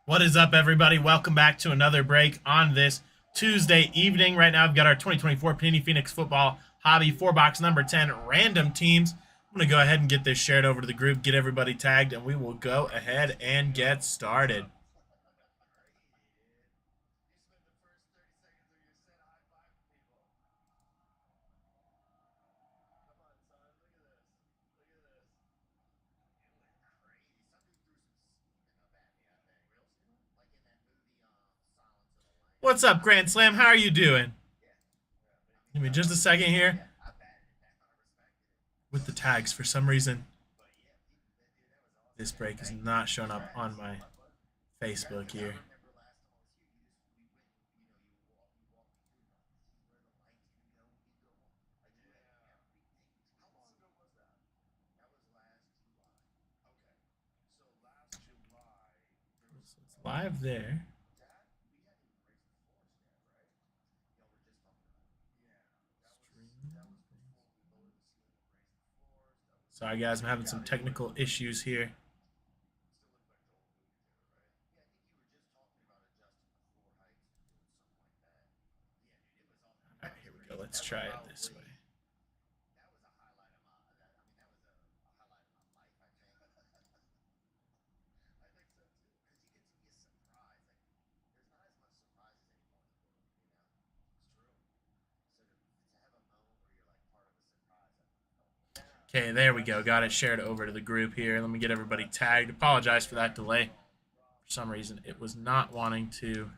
What is up, everybody? Welcome back to another break on this Tuesday evening. Right now, I've got our 2024 Panini Phoenix Football Hobby 4-box number 10 random teams. I'm going to go ahead and get this shared over to the group, get everybody tagged, and we will go ahead and get started. What's up, Grand Slam? How are you doing? Give me just a second here with the tags. For some reason, this break is not showing up on my Facebook here. So it's live there. Sorry, guys, I'm having some technical issues here. All right, here we go. Let's try it this way. Okay, there we go. Got it shared over to the group here. Let me get everybody tagged. Apologize for that delay. For some reason, it was not wanting to.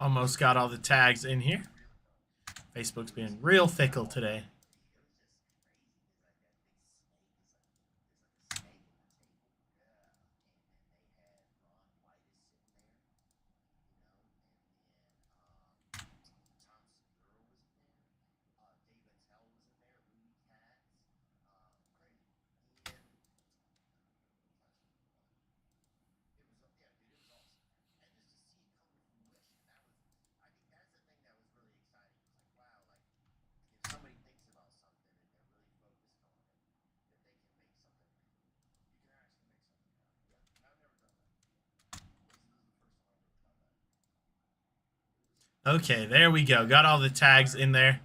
Almost got all the tags in here. Facebook's being real fickle today. Okay, there we go. Got all the tags in there.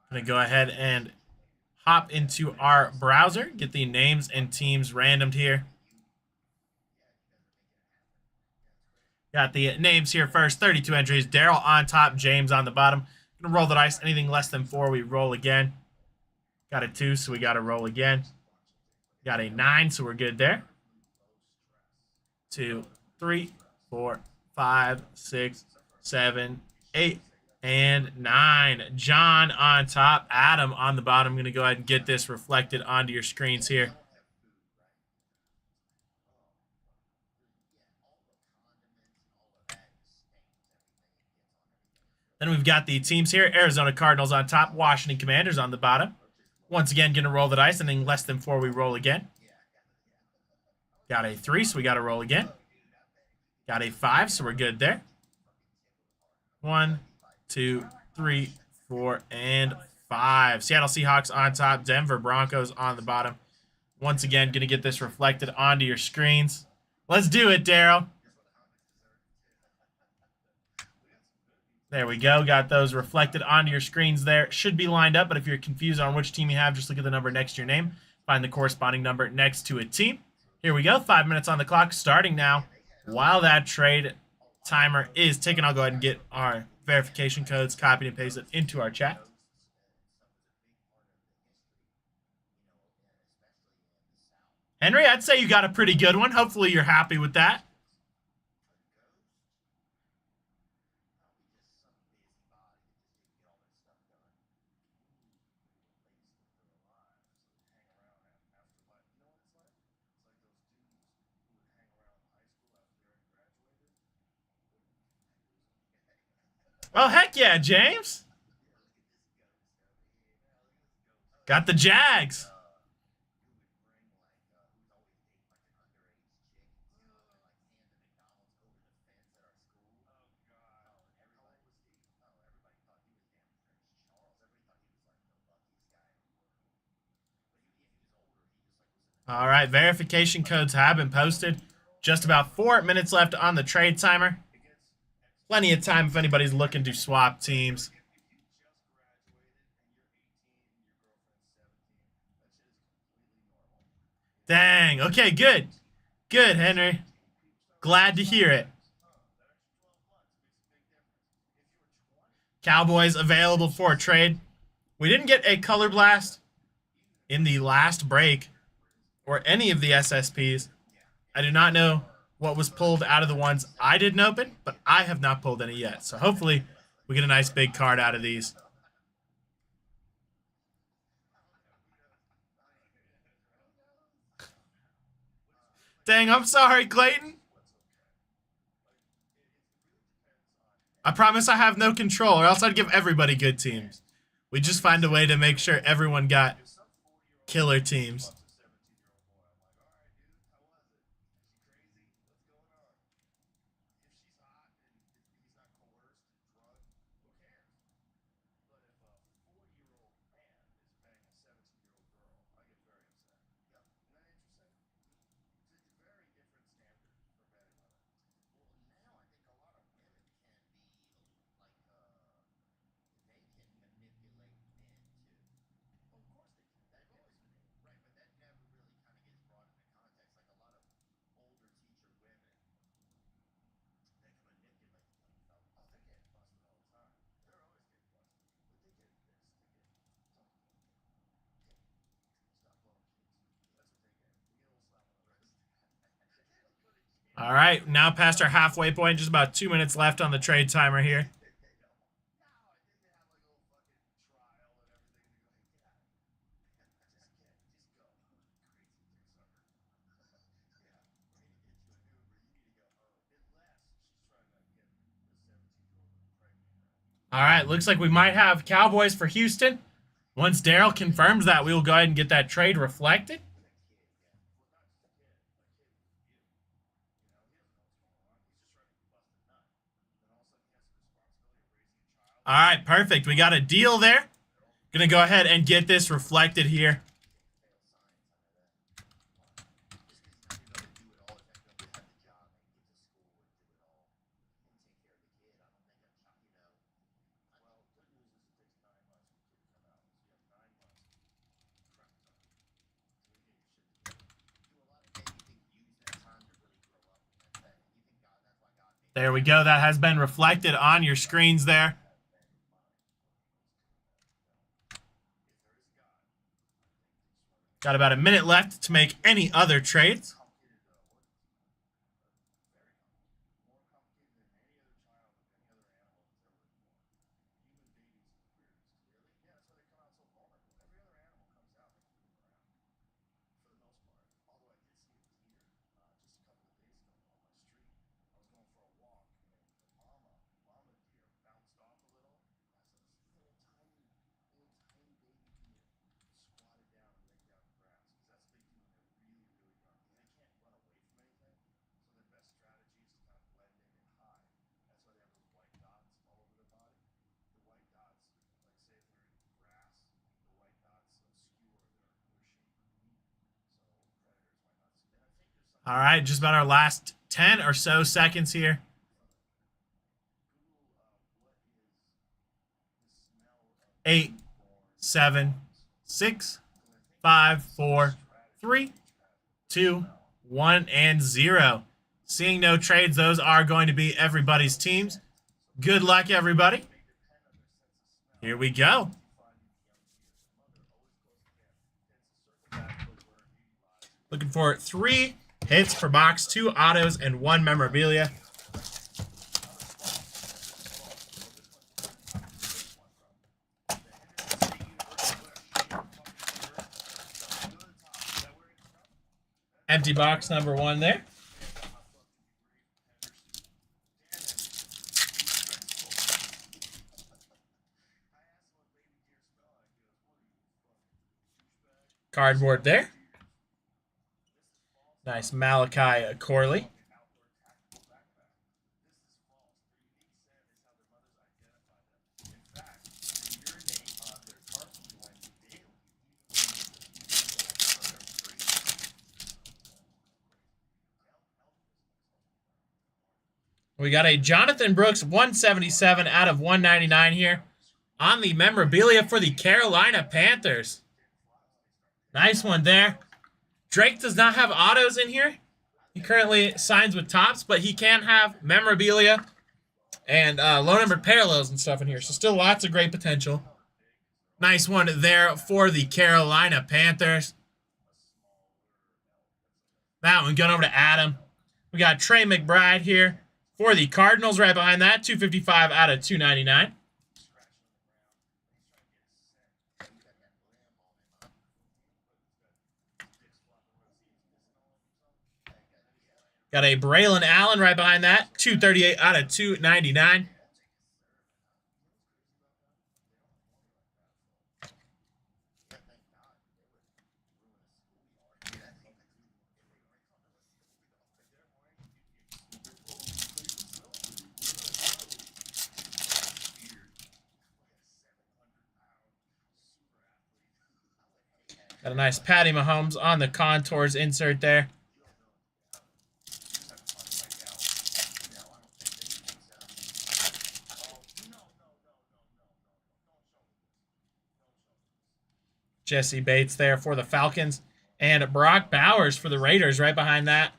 I'm going to go ahead and hop into our browser, get the names and teams randomed here. Got the names here first. 32 entries. Daryl on top, James on the bottom. Gonna roll the dice. Anything less than 4, we roll again. Got a 2, so we got to roll again. Got a 9, so we're good there. 2, 3, 4, 5, 6, 7, 8, and 9. John on top, Adam on the bottom. I'm going to go ahead and get this reflected onto your screens here. Then we've got the teams here. Arizona Cardinals on top, Washington Commanders on the bottom. Once again, going to roll the dice. Anything less than 4, we roll again. Got a 3, so we got to roll again. Got a 5, so we're good there. 1, 2, 3, 4, and 5. Seattle Seahawks on top, Denver Broncos on the bottom. Once again, going to get this reflected onto your screens. Let's do it, Daryl. There we go. Got those reflected onto your screens there. Should be lined up, but if you're confused on which team you have, just look at the number next to your name. Find the corresponding number next to a team. Here we go. 5 minutes on the clock, starting now. While that trade timer is ticking, I'll go ahead and get our verification codes copied and pasted into our chat. Henry, I'd say you got a pretty good one. Hopefully you're happy with that. Oh, heck yeah, James. Got the Jags. All right, verification codes have been posted. Just about 4 minutes left on the trade timer. Plenty of time if anybody's looking to swap teams. Dang. Okay, good. Good, Henry. Glad to hear it. Cowboys available for a trade. We didn't get a color blast in the last break or any of the SSPs. I do not know what was pulled out of the ones I didn't open, but I have not pulled any yet. So hopefully we get a nice big card out of these. Dang, I'm sorry, Clayton. I promise I have no control, or else I'd give everybody good teams. We just find a way to make sure everyone got killer teams. All right, now past our halfway point, just about 2 minutes left on the trade timer here. All right, looks like we might have Cowboys for Houston. Once Daryl confirms that, we will go ahead and get that trade reflected. All right, perfect. We got a deal there. Gonna go ahead and get this reflected here. There we go. That has been reflected on your screens there. Got about a minute left to make any other trades. All right, just about our last 10 or so seconds here. 8, 7, 6, 5, 4, 3, 2, 1, and 0. Seeing no trades, those are going to be everybody's teams. Good luck, everybody. Here we go. Looking for 3 hits per box, 2 autos, and 1 memorabilia. Empty box number 1 there. Cardboard there. Nice Malachi Corley. We got a Jonathan Brooks 177 out of 199 here on the memorabilia for the Carolina Panthers. Nice one there. Drake does not have autos in here. He currently signs with Topps, but he can have memorabilia and low numbered parallels and stuff in here. So still lots of great potential. Nice one there for the Carolina Panthers. That one going over to Adam. We got Trey McBride here for the Cardinals right behind that. 255 out of 299. Got a Braylon Allen right behind that. 238 out of 299. Got a nice Patty Mahomes on the contours insert there. Jesse Bates there for the Falcons. And Brock Bowers for the Raiders right behind that.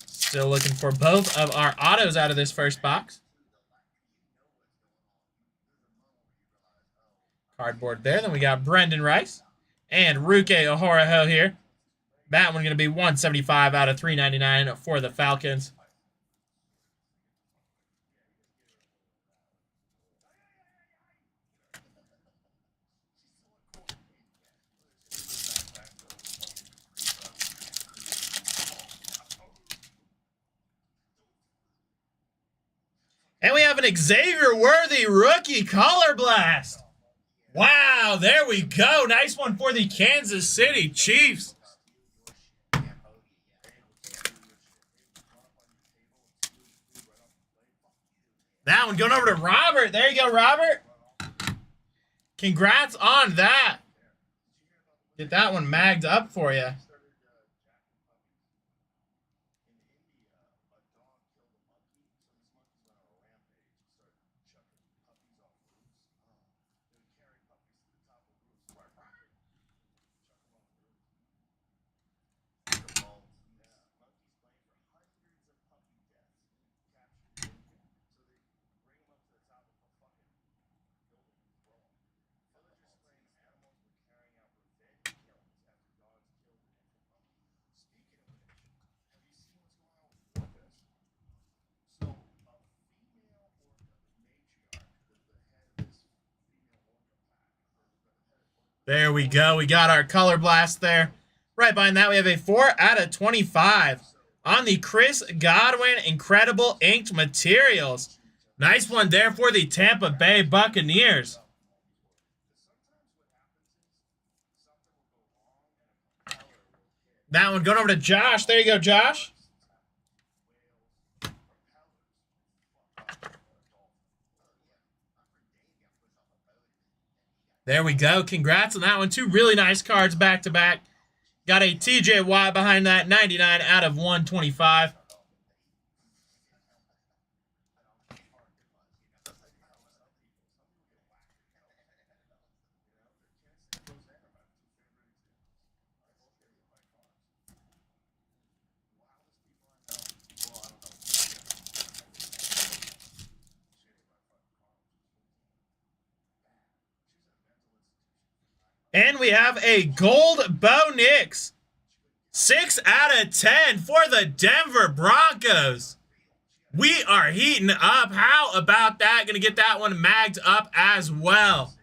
Still looking for both of our autos out of this first box. Cardboard there. Then we got Brendan Rice and Ruke Ohoroho here. That one going to be 175 out of 399 for the Falcons. And we have an Xavier Worthy rookie color blast. Wow, there we go. Nice one for the Kansas City Chiefs. That one going over to Robert. There you go, Robert. Congrats on that. Get that one magged up for you. There we go. We got our color blast there. Right behind that, we have a 4 out of 25 on the Chris Godwin Incredible Inked Materials. Nice one there for the Tampa Bay Buccaneers. That one going over to Josh. There you go, Josh. There we go. Congrats on that one. Two really nice cards back to back. Got a TJ Watt behind that, 99 out of 125. And we have a gold Bo Nix. 6 out of 10 for the Denver Broncos. We are heating up. How about that? Going to get that one magged up as well.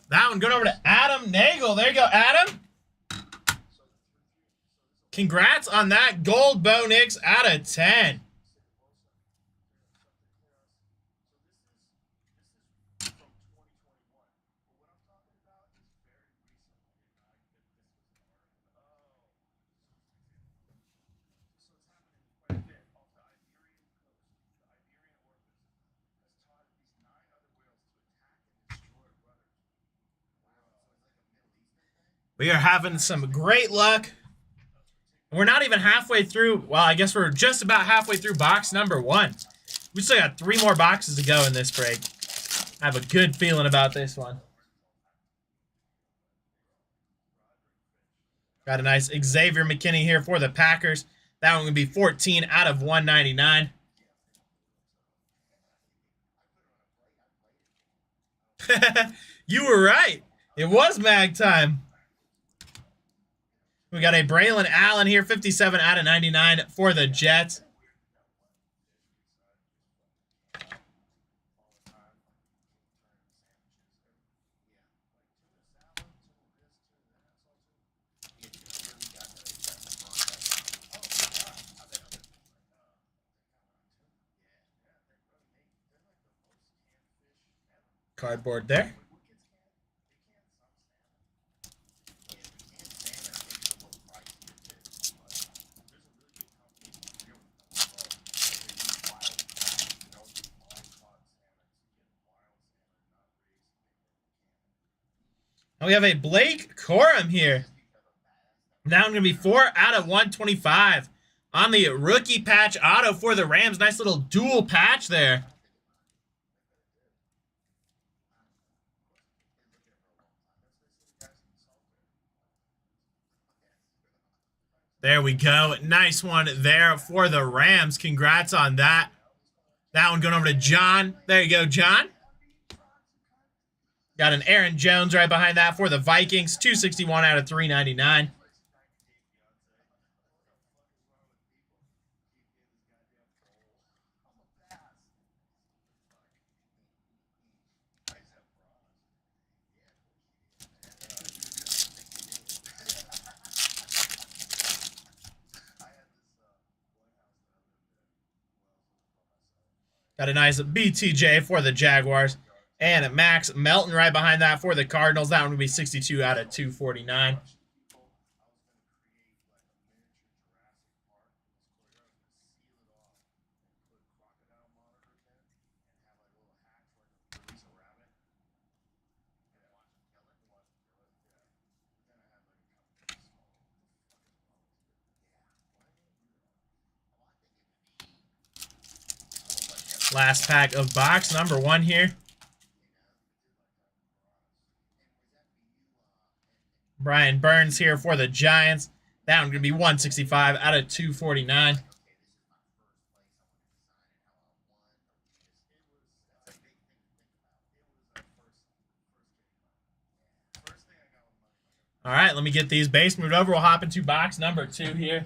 That one going over to Adam Nagel. There you go, Adam. Congrats on that gold Bo Nix out of 10. We are having some great luck. We're not even halfway through. Well, I guess we're just about halfway through box number 1. We still got 3 more boxes to go in this break. I have a good feeling about this one. Got a nice Xavier McKinney here for the Packers. That one going to be 14 out of 199. You were right. It was mag time. We got a Braylon Allen here, 57 out of 99 for the Jets. Cardboard there. And we have a Blake Corum here. Now going to be 4 out of 125 on the rookie patch auto for the Rams. Nice little dual patch there. There we go. Nice one there for the Rams. Congrats on that. That one going over to John. There you go, John. Got an Aaron Jones right behind that for the Vikings. 261 out of 399. Got a nice BTJ for the Jaguars. And Max Melton right behind that for the Cardinals. That one would be 62 out of 249. Last pack of box number 1 here. Brian Burns here for the Giants. That one going to be 165 out of 249. All right, let me get these base moved over. We'll hop into box number 2 here.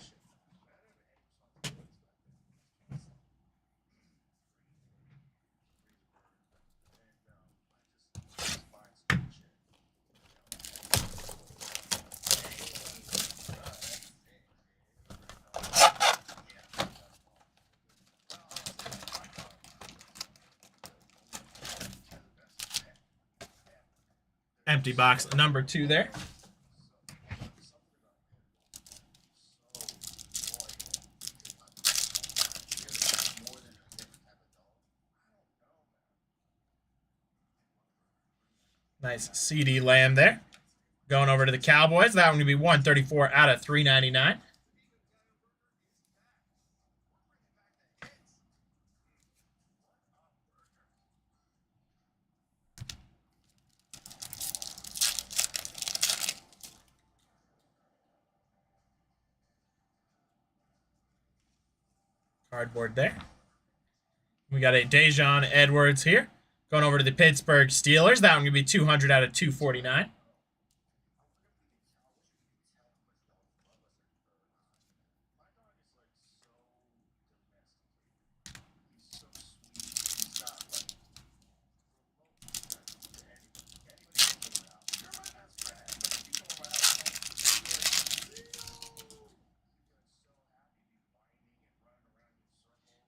Empty box number 2 there. Nice CD Lamb there. Going over to the Cowboys. That one going to be 134 out of 399. Cardboard there. We got a Dejon Edwards here. Going over to the Pittsburgh Steelers. That one going to be 200 out of 249.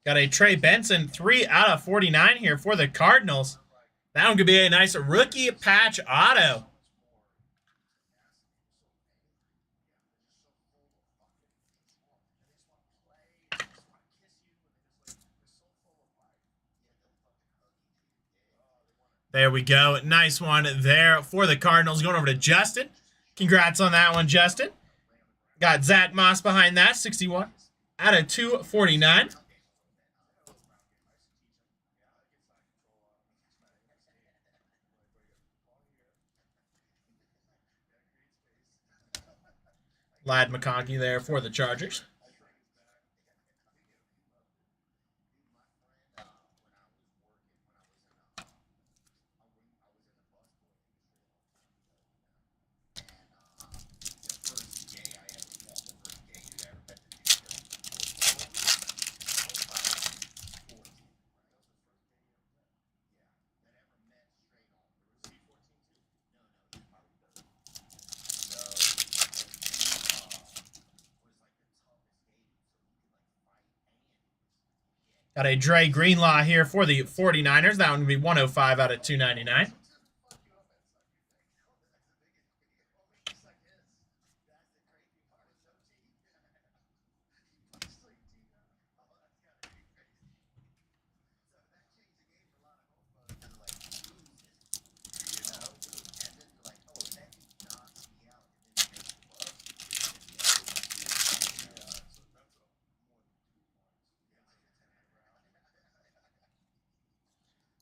Got a Trey Benson, 3 out of 49 here for the Cardinals. That one could be a nice rookie patch auto. There we go. Nice one there for the Cardinals. Going over to Justin. Congrats on that one, Justin. Got Zach Moss behind that, 61 out of 249. Ladd McConkey there for the Chargers. Got a Dre Greenlaw here for the 49ers. That one would be 105 out of 299.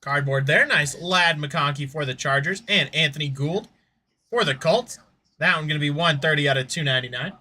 Cardboard there. Nice Ladd McConkey for the Chargers and Anthony Gould for the Colts. That one going to be 130 out of 299.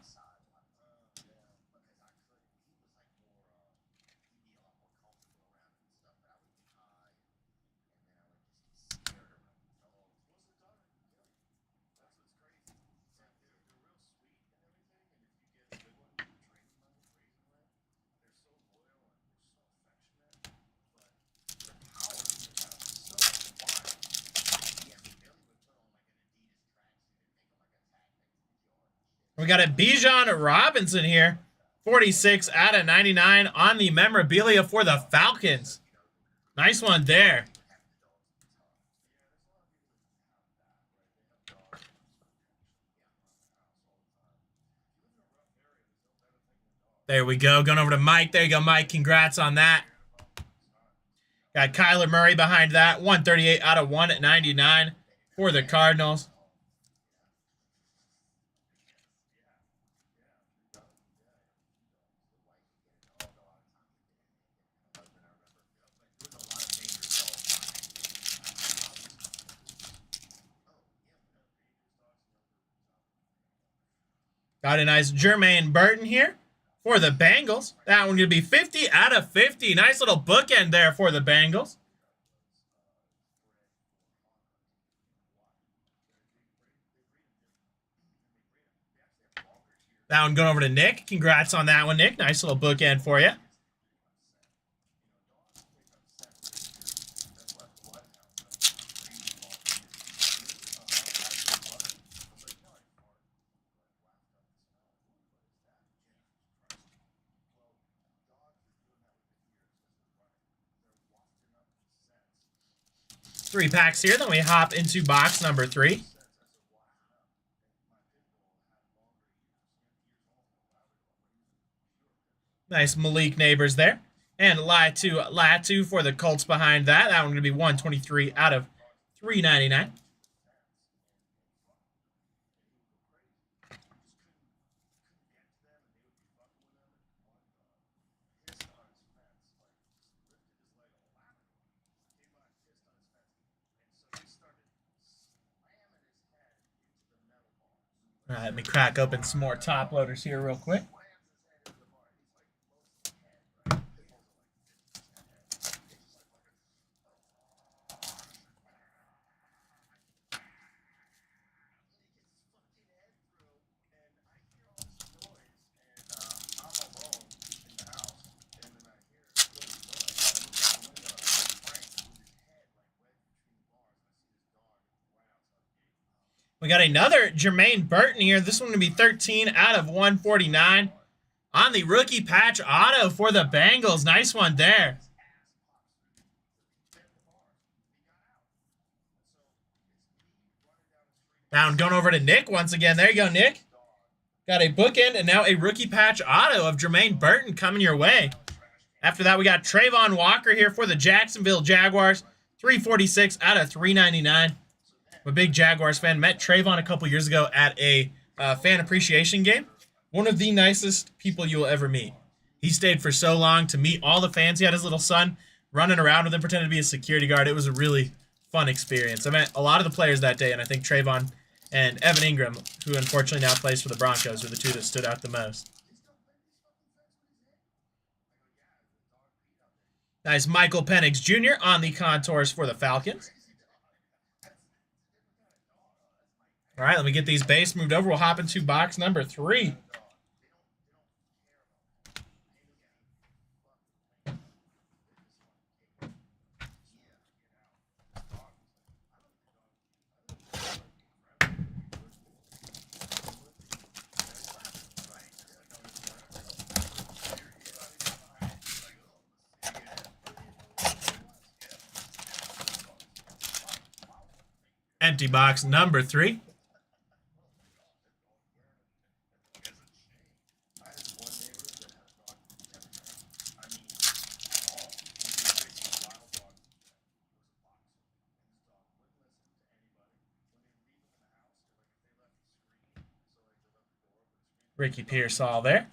We got a Bijan Robinson here. 46 out of 99 on the memorabilia for the Falcons. Nice one there. There we go. Going over to Mike. There you go, Mike. Congrats on that. Got Kyler Murray behind that. 138 out of 199 for the Cardinals. Got a nice Jermaine Burton here for the Bengals. That one going to be 50 out of 50. Nice little bookend there for the Bengals. That one going over to Nick. Congrats on that one, Nick. Nice little bookend for you. Three packs here. Then we hop into box number 3. Nice Malik Neighbors there. And Latu for the Colts behind that. That one going to be 123 out of 399. All right, let me crack open some more top loaders here real quick. We got another Jermaine Burton here. This one going to be 13 out of 149 on the rookie patch auto for the Bengals. Nice one there. Now going over to Nick once again. There you go, Nick. Got a bookend and now a rookie patch auto of Jermaine Burton coming your way. After that, we got Trayvon Walker here for the Jacksonville Jaguars. 346 out of 399. I'm a big Jaguars fan. Met Trayvon a couple years ago at a fan appreciation game. One of the nicest people you will ever meet. He stayed for so long to meet all the fans. He had his little son running around with him, pretending to be a security guard. It was a really fun experience. I met a lot of the players that day, and I think Trayvon and Evan Ingram, who unfortunately now plays for the Broncos, were the two that stood out the most. Nice Michael Penix Jr. on the contours for the Falcons. All right, let me get these base moved over. We'll hop into box number 3. Empty box number 3. Ricky Pearsall there.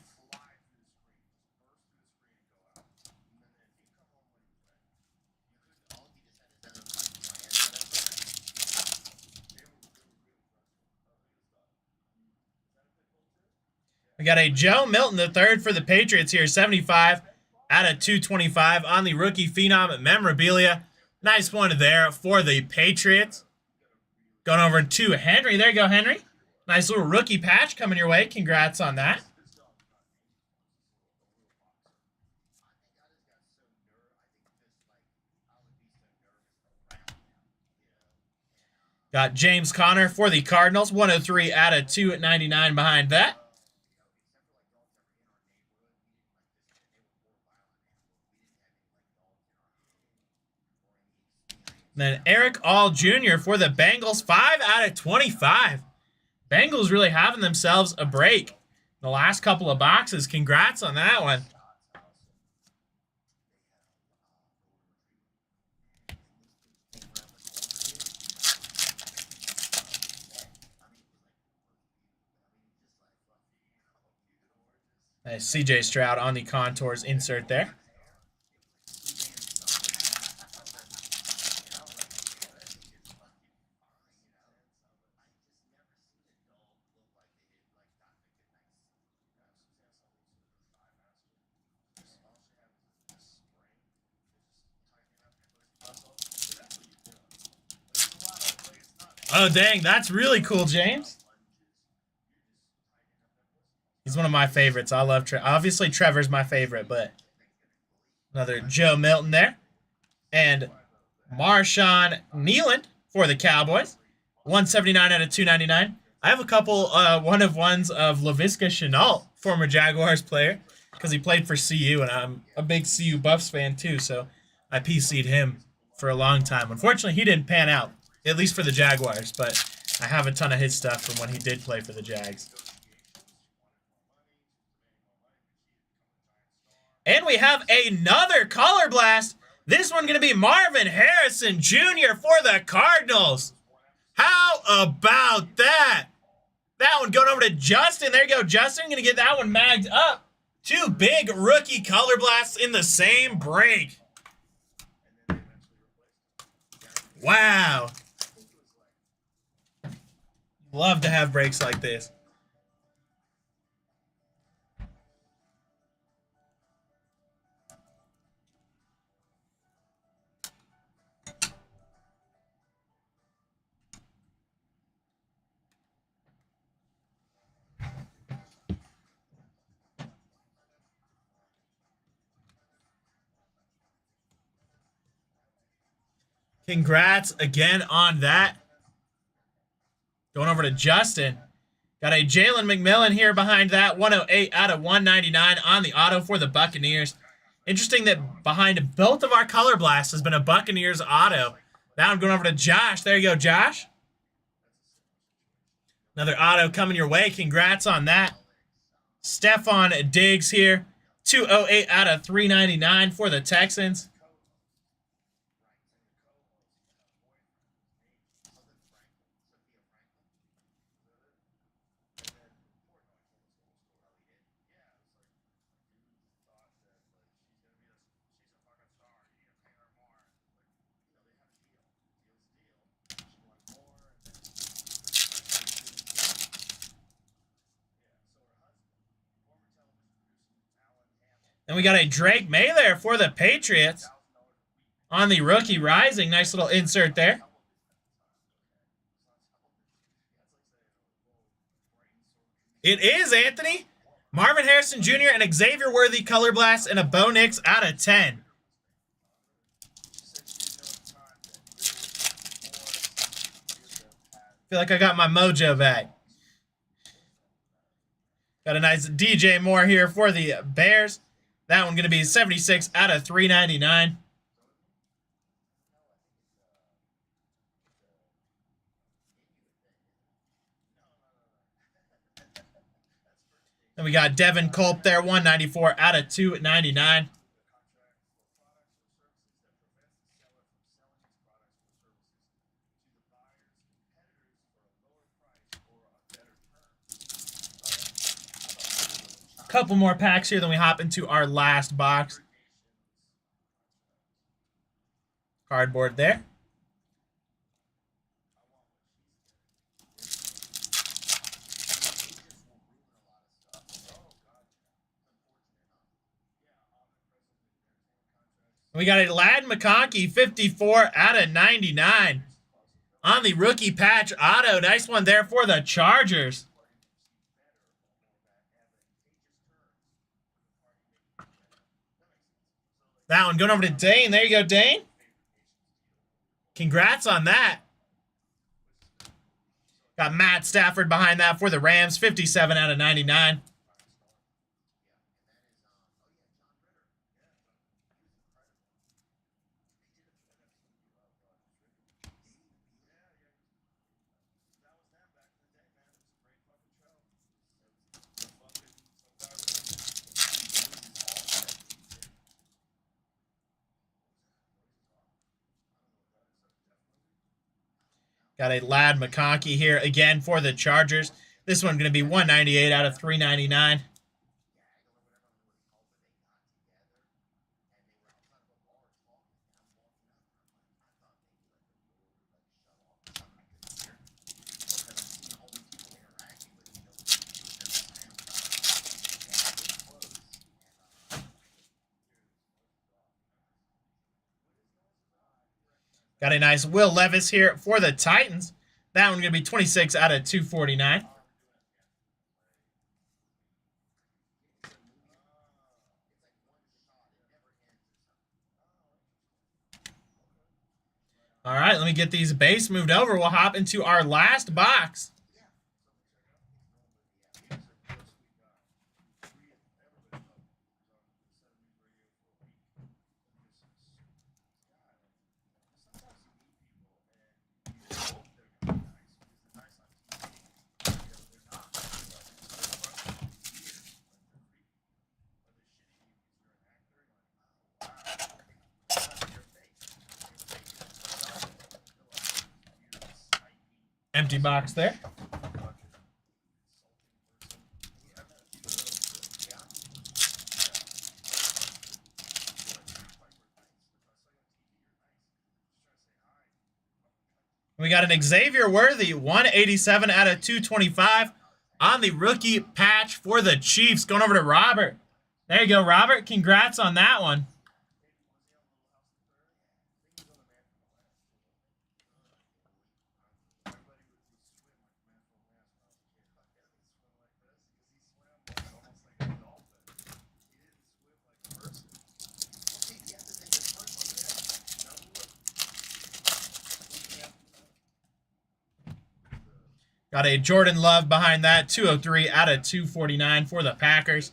We got a Joe Milton III for the Patriots here. 75 out of 225 on the rookie phenom memorabilia. Nice one there for the Patriots. Going over to Henry. There you go, Henry. Nice little rookie patch coming your way. Congrats on that. Got James Conner for the Cardinals. 103 out of 299 behind that. Then Eric All Jr. for the Bengals. 5 out of 25. Bengals really having themselves a break. The last couple of boxes. Congrats on that one. Nice CJ Stroud on the contours insert there. Oh, dang. That's really cool, James. He's one of my favorites. I love Trevor. Obviously, Trevor's my favorite, but another Joe Milton there. And Marshawn Nealand for the Cowboys. 179 out of 299. I have a couple one-of-ones of Laviska Shenault, former Jaguars player, because he played for CU, and I'm a big CU Buffs fan too, so I PC'd him for a long time. Unfortunately, he didn't pan out, at least for the Jaguars, but I have a ton of his stuff from when he did play for the Jags. we have another Color Blast. This one going to be Marvin Harrison Jr. for the Cardinals. How about that? That one going over to Justin. There you go, Justin. Going to get that one magged up. 2 big rookie Color Blasts in the same break. Wow. Love to have breaks like this. Congrats again on that. Going over to Justin. Got a Jalen McMillan here behind that. 108 out of 199 on the auto for the Buccaneers. Interesting that behind both of our Color Blasts has been a Buccaneers auto. Now I'm going over to Josh. There you go, Josh. Another auto coming your way. Congrats on that. Stephon Diggs here. 208 out of 399 for the Texans. And we got a Drake May there for the Patriots on the rookie rising. Nice little insert there. It is, Anthony. Marvin Harrison Jr. and Xavier Worthy Color Blast and a Bo Nix out of 10. Feel like I got my mojo back. Got a nice DJ Moore here for the Bears. That one going to be 76 out of 399. Then we got Devin Culp there, 194 out of 299. Couple more packs here, then we hop into our last box. Cardboard there. We got a Ladd McConkey, 54 out of 99 on the rookie patch auto. Nice one there for the Chargers. That one going over to Dane. There you go, Dane. Congrats on that. Got Matt Stafford behind that for the Rams, 57 out of 99. Got a Ladd McConkey here again for the Chargers. This one going to be 198 out of 399. Got a nice Will Levis here for the Titans. That one going to be 26 out of 249. All right, let me get these base moved over. We'll hop into our last box. Empty box there. We got an Xavier Worthy, 187 out of 225 on the rookie patch for the Chiefs. Going over to Robert. There you go, Robert. Congrats on that one. Got a Jordan Love behind that, 203 out of 249 for the Packers.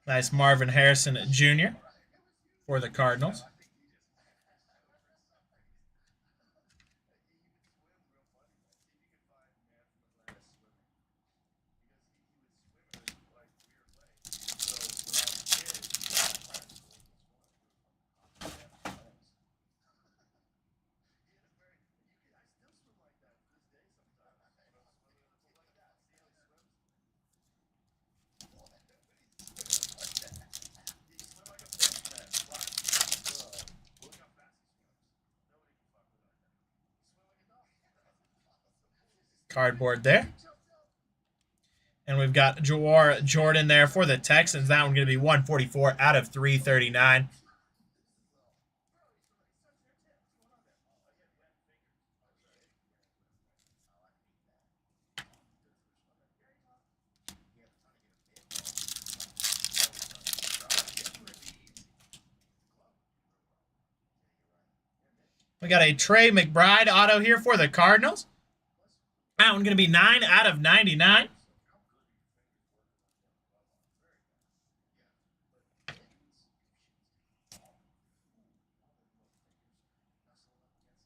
Nice Marvin Harrison Jr. for the Cardinals. Cardboard there. And we've got Jawar Jordan there for the Texans. That one going to be 144 out of 339. We got a Trey McBride auto here for the Cardinals. That one going to be 9 out of 99.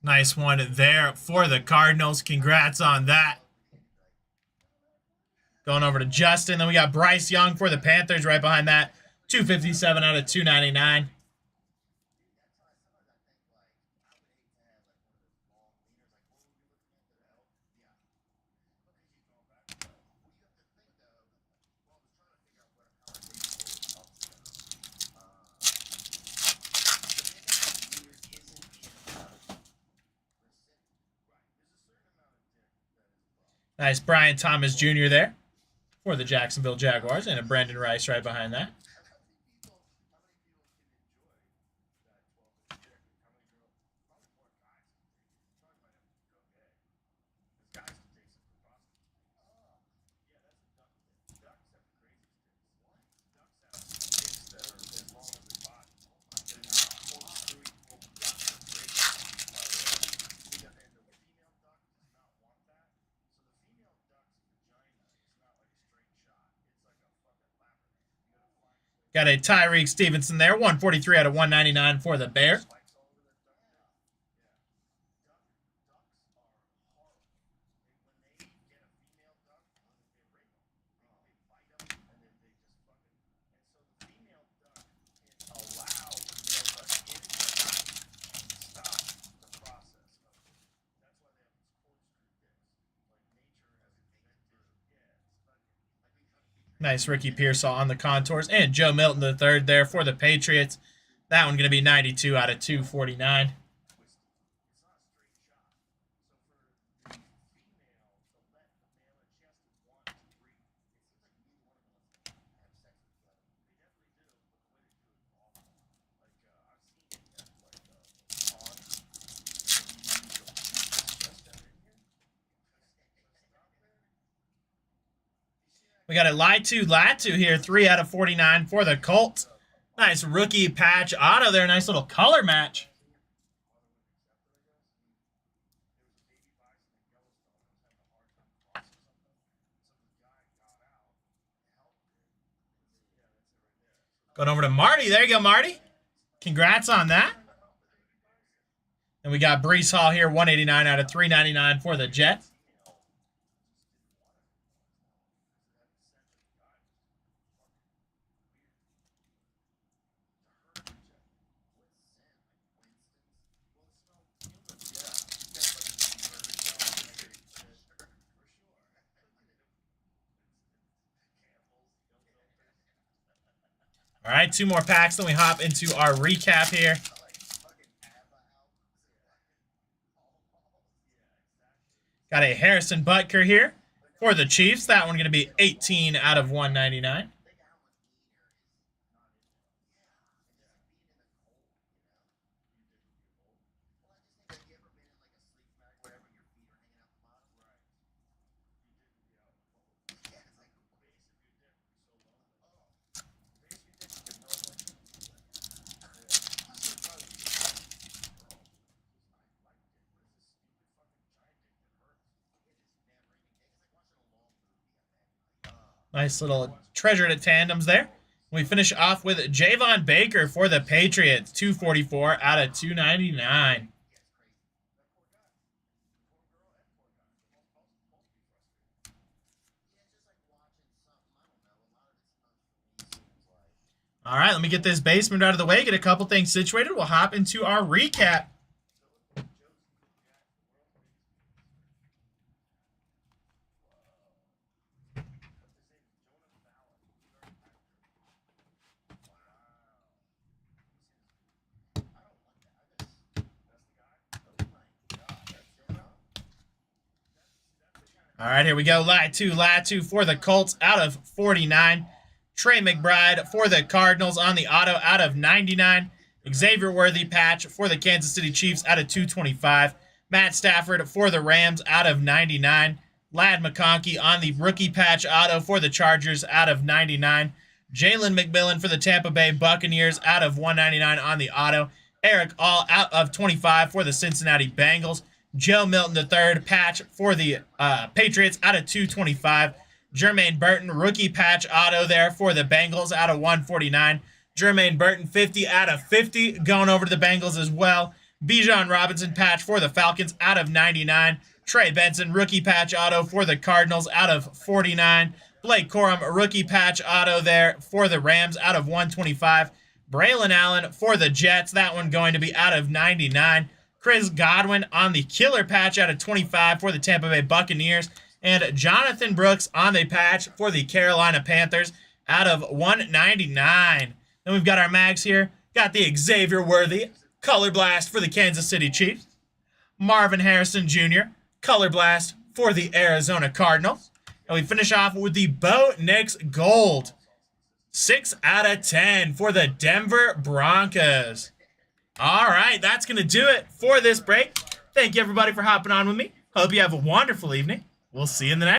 Nice one there for the Cardinals. Congrats on that. Going over to Justin. Then we got Bryce Young for the Panthers right behind that. 257 out of 299. Nice Brian Thomas Jr. there for the Jacksonville Jaguars. And a Brandon Rice right behind that. Got a Tyreek Stevenson there, 143 out of 199 for the Bears. Nice Ricky Pearsall on the contours. And Joe Milton the third there for the Patriots. That one going to be 92 out of 249. We got a Latu here, 3 out of 49 for the Colts. Nice rookie patch auto there. Nice little color match. Going over to Marty. There you go, Marty. Congrats on that. And we got Brees Hall here, 189 out of 399 for the Jets. All right, 2 more packs, then we hop into our recap here. Got a Harrison Butker here for the Chiefs. That one going to be 18 out of 199. Nice little treasure to tandems there. We finish off with Javon Baker for the Patriots, 244 out of 299. All right, let me get this basement out of the way, get a couple things situated. We'll hop into our recap. All right, here we go. Latu for the Colts out of 49. Trey McBride for the Cardinals on the auto out of 99. Xavier Worthy patch for the Kansas City Chiefs out of 225. Matt Stafford for the Rams out of 99. Ladd McConkey on the rookie patch auto for the Chargers out of 99. Jalen McMillan for the Tampa Bay Buccaneers out of 199 on the auto. Eric All out of 25 for the Cincinnati Bengals. Joe Milton III patch for the Patriots out of 225. Jermaine Burton rookie patch auto there for the Bengals out of 149. Jermaine Burton 50 out of 50 going over to the Bengals as well. Bijan Robinson patch for the Falcons out of 99. Trey Benson rookie patch auto for the Cardinals out of 49. Blake Corum rookie patch auto there for the Rams out of 125. Braylon Allen for the Jets, that one going to be out of 99. Chris Godwin on the killer patch out of 25 for the Tampa Bay Buccaneers. And Jonathan Brooks on the patch for the Carolina Panthers out of 199. Then we've got our mags here. Got the Xavier Worthy Color Blast for the Kansas City Chiefs. Marvin Harrison Jr. Color Blast for the Arizona Cardinals. And we finish off with the Bo Nix Gold. 6 out of 10 for the Denver Broncos. All right, that's going to do it for this break. Thank you, everybody, for hopping on with me. Hope you have a wonderful evening. We'll see you in the next.